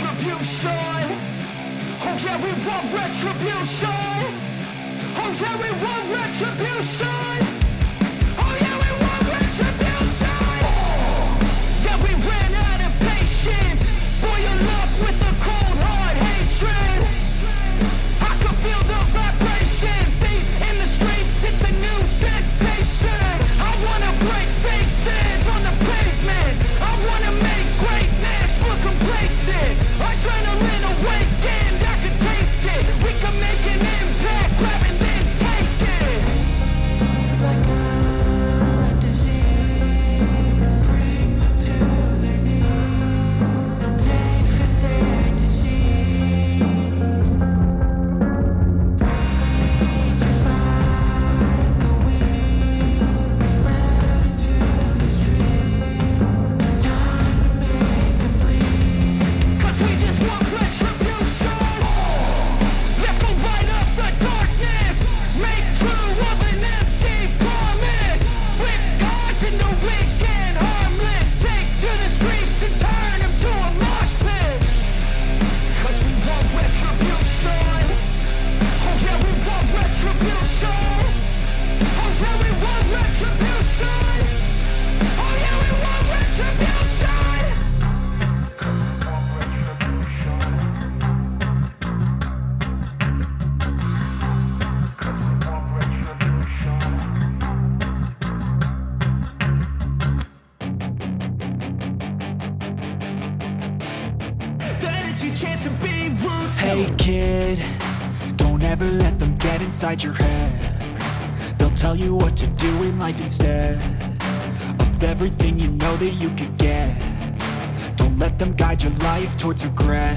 retribution. Oh yeah, we want retribution. Oh yeah, we want retribution. Oh yeah, we want retribution. Yeah, we ran out of patience. Boil up with the cold hard hatred. I can feel the vibration. Feet in the streets, it's a new sensation. I wanna break faces on the pavement. I wanna make greatness look complacent. Adrenaline awakened, I can taste it. We can make an impact, grab and then take it. Like a disease, bring to their knees. Pay for their disease. Breathe just like a weed, spread into the streets. It's time to make them bleed. 'Cause we just want retribution. Let's go light up the darkness. Make true of an empty promise. Flip gods into weak and harmless. Take to the streets and turn them to a mosh pit. 'Cause we want retribution. Oh yeah, we want retribution. Oh yeah, we want retribution. Oh yeah, we want retribution. That is your chance to be ruthless. Hey kid, don't ever let them get inside your head. They'll tell you what to do in life instead of everything you know that you could get. Don't let them guide your life towards regret.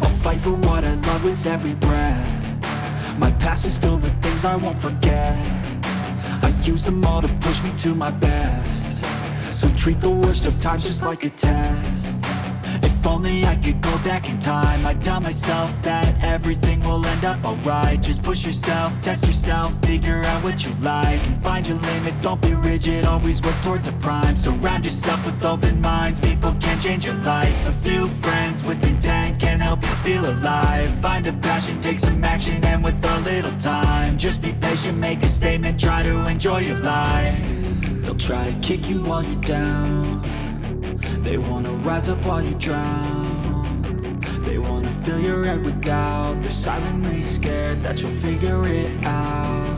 I'll fight for what I love with every breath. My past is filled with things I won't forget. I use them all to push me to my best. So treat the worst of times just like a test. If only I could go back in time, I'd tell myself that everything will end up alright. Just push yourself, test yourself, figure out what you like, and find your limits, don't be rigid, always work towards a prime. Surround yourself with open minds, people can change your life. A few friends with intent can help you feel alive. Find a passion, take some action, and with a little time, just be patient, make a statement, try to enjoy your life. They'll try to kick you while you're down. They wanna rise up while you drown. They wanna fill your head with doubt. They're silently scared that you'll figure it out.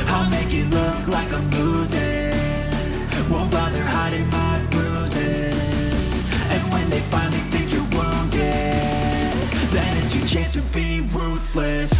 I'll make it look like I'm losing, won't bother hiding my bruises. And when they finally think you're wounded, then it's your chance to be ruthless.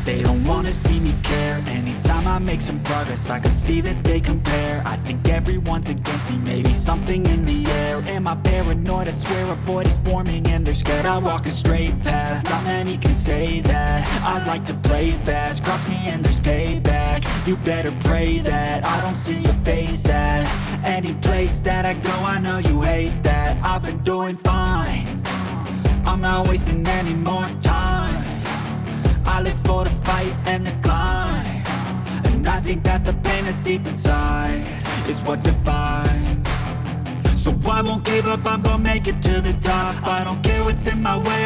They don't wanna see me care. Anytime I make some progress, I can see that they compare. I think everyone's against me, maybe something in the air. Am I paranoid? I swear a void is forming and they're scared. I walk a straight path, not many can say that. I like to play fast, cross me and there's payback. You better pray that I don't see your face at any place that I go. I know you hate that. I've been doing fine, I'm not wasting any more time. I live for the fight and the climb, and I think that the pain that's deep inside is what defines. So I won't give up, I'm gonna make it to the top. I don't care what's in my way, I